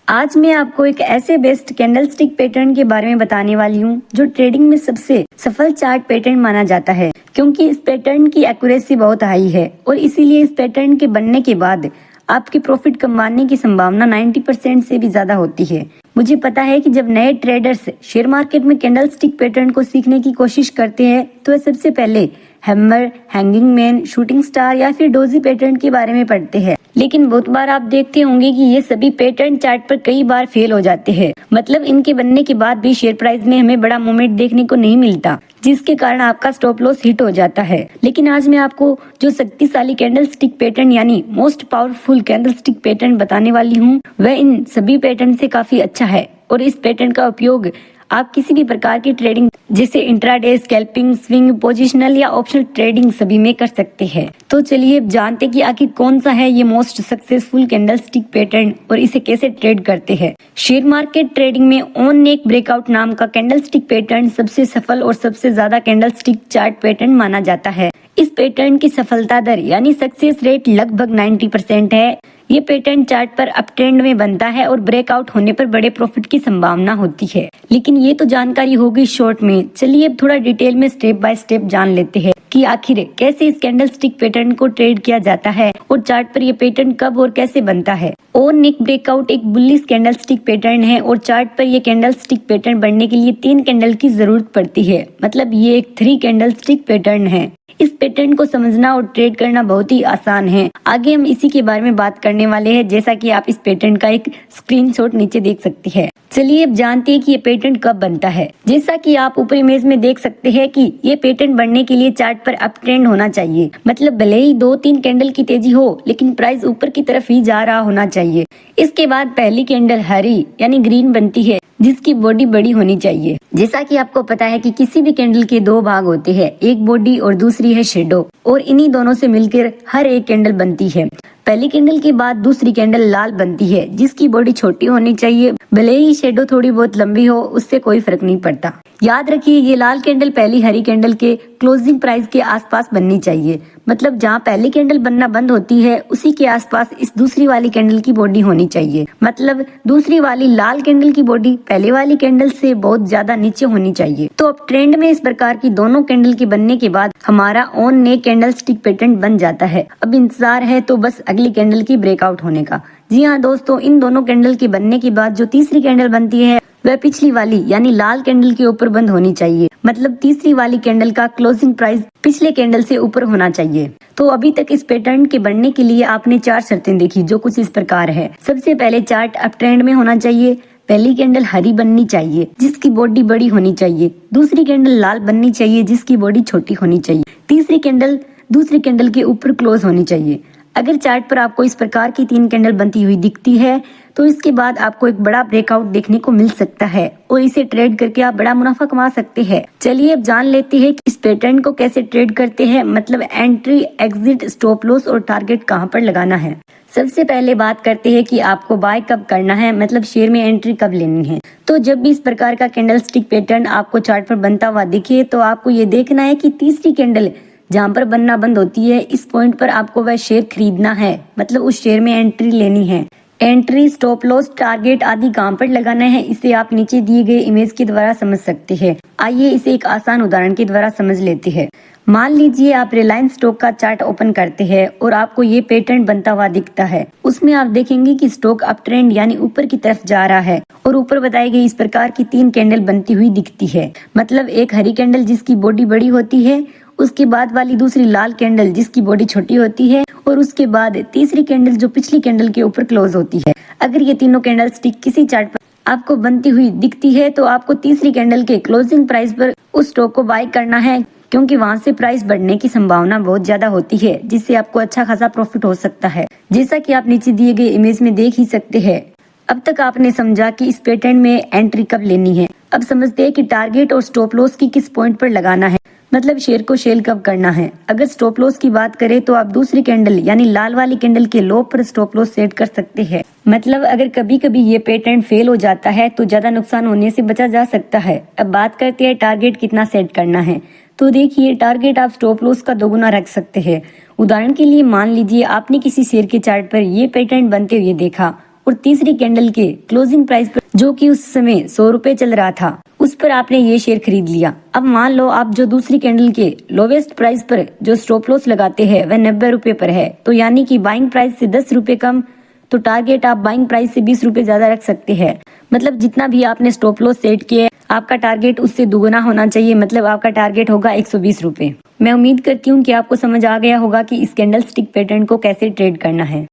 आज मैं आपको एक ऐसे बेस्ट कैंडल स्टिक पैटर्न के बारे में बताने वाली हूँ जो ट्रेडिंग में सबसे सफल चार्ट पैटर्न माना जाता है, क्योंकि इस पैटर्न की एक्यूरेसी बहुत हाई है और इसीलिए इस पैटर्न के बनने के बाद आपके प्रॉफिट कमाने की संभावना 90% से भी ज्यादा होती है। मुझे पता है कि जब नए ट्रेडर्स शेयर मार्केट में कैंडल स्टिक पैटर्न को सीखने की कोशिश करते हैं तो वे सबसे पहले hammer, hanging man, shooting star या फिर डोजी पैटर्न के बारे में पढ़ते हैं। लेकिन बहुत बार आप देखते होंगे कि ये सभी पैटर्न चार्ट पर कई बार फेल हो जाते हैं। मतलब इनके बनने के बाद भी शेयर प्राइस में हमें बड़ा मूवमेंट देखने को नहीं मिलता, जिसके कारण आपका स्टॉप लॉस हिट हो जाता है। लेकिन आज मैं आपको जो शक्तिशाली कैंडल स्टिक पैटर्न यानी most powerful candle stick pattern बताने वाली हूँ, वह इन सभी पैटर्न से काफी अच्छा है और इस पैटर्न का उपयोग आप किसी भी प्रकार की ट्रेडिंग जैसे इंट्राडे, स्कैल्पिंग, स्विंग, पोजिशनल या ऑप्शनल ट्रेडिंग सभी में कर सकते हैं। तो चलिए जानते कि आखिर कौन सा है ये most successful candle stick pattern और इसे कैसे ट्रेड करते हैं। शेयर मार्केट ट्रेडिंग में ऑन नेक ब्रेकआउट नाम का कैंडल स्टिक पैटर्न सबसे सफल और सबसे ज्यादा कैंडल स्टिक चार्ट पैटर्न माना जाता है। इस पैटर्न की सफलता दर यानी सक्सेस रेट लगभग 90% है। ये पैटर्न चार्ट पर अप ट्रेंड में बनता है और ब्रेकआउट होने पर बड़े प्रॉफिट की संभावना होती है। लेकिन ये तो जानकारी होगी शॉर्ट में, चलिए अब थोड़ा डिटेल में स्टेप बाय स्टेप जान लेते हैं कि आखिर कैसे इस कैंडल स्टिक पैटर्न को ट्रेड किया जाता है और चार्ट पर ये पैटर्न कब और कैसे बनता है। ऑन नेक ब्रेकआउट एक बुलिश कैंडल स्टिक पैटर्न है और चार्ट पर ये कैंडल स्टिक पैटर्न बनने के लिए 3 कैंडल की जरूरत पड़ती है। मतलब ये एक 3 कैंडल स्टिक पैटर्न है। इस पैटर्न को समझना और ट्रेड करना बहुत ही आसान है। आगे हम इसी के बारे में बात करने वाले हैं, जैसा कि आप इस पैटर्न का एक स्क्रीनशॉट नीचे देख सकते हैं। चलिए अब जानते हैं कि ये पैटर्न कब बनता है। जैसा कि आप ऊपर इमेज में देख सकते हैं कि ये पैटर्न बनने के लिए चार्ट पर अप ट्रेंड होना चाहिए। मतलब भले ही 2-3 कैंडल की तेजी हो, लेकिन प्राइस ऊपर की तरफ ही जा रहा होना चाहिए। इसके बाद पहली कैंडल हरी यानी ग्रीन बनती है, जिसकी बॉडी बड़ी होनी चाहिए। जैसा कि आपको पता है कि किसी भी कैंडल के 2 भाग होते हैं, एक बॉडी और दूसरी है शेडो, और इन्हीं दोनों से मिलकर हर एक कैंडल बनती है। पहली कैंडल के बाद दूसरी कैंडल लाल बनती है, जिसकी बॉडी छोटी होनी चाहिए। भले ही शेडो थोड़ी बहुत लंबी हो, उससे कोई फर्क नहीं पड़ता। याद रखिए ये लाल कैंडल पहली हरी कैंडल के क्लोजिंग प्राइस के आसपास बननी चाहिए। मतलब जहाँ पहली कैंडल बनना बंद होती है, उसी के आसपास इस दूसरी वाली कैंडल की बॉडी होनी चाहिए। मतलब दूसरी वाली लाल कैंडल की बॉडी पहले वाली कैंडल से बहुत ज्यादा नीचे होनी चाहिए। तो अब ट्रेंड में इस प्रकार की दोनों कैंडल के बनने के बाद हमारा on neck candle stick pattern बन जाता है। अब इंतजार है तो बस अगली कैंडल की ब्रेकआउट होने का। जी हाँ दोस्तों, इन दोनों कैंडल के बनने के बाद जो तीसरी कैंडल बनती है वह पिछली वाली यानी लाल कैंडल के ऊपर बंद होनी चाहिए। मतलब तीसरी वाली कैंडल का क्लोजिंग प्राइस पिछले कैंडल से ऊपर होना चाहिए। तो अभी तक इस पैटर्न के बनने के लिए आपने 4 शर्तें देखी, जो कुछ इस प्रकार है। सबसे पहले चार्ट अप ट्रेंड में होना चाहिए। पहली कैंडल हरी बननी चाहिए, जिसकी बॉडी बड़ी होनी चाहिए। दूसरी कैंडल लाल बननी चाहिए, जिसकी बॉडी छोटी होनी चाहिए। तीसरी कैंडल दूसरी कैंडल के ऊपर क्लोज होनी चाहिए। अगर चार्ट पर आपको इस प्रकार की 3 कैंडल बनती हुई दिखती है तो इसके बाद आपको एक बड़ा ब्रेकआउट देखने को मिल सकता है और इसे ट्रेड करके आप बड़ा मुनाफा कमा सकते हैं। चलिए अब जान लेते हैं कि इस पैटर्न को कैसे ट्रेड करते हैं। मतलब एंट्री, एग्जिट, स्टॉप लॉस और टारगेट कहां पर लगाना है। सबसे पहले बात करते हैं कि आपको बाय कब करना है, मतलब शेयर में एंट्री कब लेनी है। तो जब भी इस प्रकार का कैंडल स्टिक पैटर्न आपको चार्ट पर बनता हुआ दिखे तो आपको ये देखना है कि तीसरी कैंडल जहाँ पर बनना बंद होती है, इस पॉइंट पर आपको वह शेयर खरीदना है। मतलब उस शेयर में एंट्री लेनी है। एंट्री, स्टॉप लॉस, टारगेट आदि कहाँ पर लगाना है, इसे आप नीचे दिए गए इमेज के द्वारा समझ सकते हैं। आइए इसे एक आसान उदाहरण के द्वारा समझ लेते हैं। मान लीजिए आप रिलायंस स्टॉक का चार्ट ओपन करते हैं और आपको ये पैटर्न बनता हुआ दिखता है। उसमें आप देखेंगे कि स्टॉक अप ट्रेंड यानी ऊपर की तरफ जा रहा है और ऊपर बताई गई इस प्रकार की 3 कैंडल बनती हुई दिखती है। मतलब एक हरी कैंडल जिसकी बॉडी बड़ी होती है, उसके बाद वाली दूसरी लाल कैंडल जिसकी बॉडी छोटी होती है और उसके बाद तीसरी कैंडल जो पिछली कैंडल के ऊपर क्लोज होती है। अगर ये तीनों कैंडल स्टिक किसी चार्ट पर आपको बनती हुई दिखती है तो आपको तीसरी कैंडल के क्लोजिंग प्राइस पर उस स्टॉक को बाय करना है, क्योंकि वहां से प्राइस बढ़ने की संभावना बहुत ज्यादा होती है, जिससे आपको अच्छा खासा प्रॉफिट हो सकता है। जैसा कि आप नीचे दिए गए इमेज में देख ही सकते हैं। अब तक आपने समझा कि इस पैटर्न में एंट्री कब लेनी है। अब समझते हैं कि टारगेट और स्टॉप लॉस की किस पॉइंट पर लगाना है। मतलब शेयर को सेल कब करना है। अगर स्टॉप लॉस की बात करें तो आप दूसरी कैंडल यानी लाल वाली कैंडल के लो पर स्टॉप लॉस सेट कर सकते हैं। मतलब अगर कभी कभी ये पैटर्न फेल हो जाता है तो ज्यादा नुकसान होने से बचा जा सकता है। अब बात करते हैं टारगेट कितना सेट करना है। तो देखिए टारगेट आप स्टॉप लॉस का 2 गुना रख सकते हैं। उदाहरण के लिए मान लीजिए आपने किसी शेयर के चार्ट पर ये पैटर्न बनते हुए देखा और तीसरी कैंडल के क्लोजिंग प्राइस पर जो कि उस समय 100 रुपए चल रहा था, उस पर आपने ये शेयर खरीद लिया। अब मान लो आप जो दूसरी कैंडल के लोवेस्ट प्राइस पर जो स्टॉप लॉस लगाते हैं वह 90 रुपए पर है, तो यानी कि बाइंग प्राइस से 10 रुपए कम, तो टारगेट आप बाइंग प्राइस से 20 रुपए ज्यादा रख सकते हैं। मतलब जितना भी आपने स्टॉप लॉस सेट किया आपका टारगेट उससे दुगुना होना चाहिए, मतलब आपका टारगेट होगा 120 रुपए। मैं उम्मीद करती हूँ कि आपको समझ आ गया होगा कि इस कैंडल स्टिक पैटर्न को कैसे ट्रेड करना है।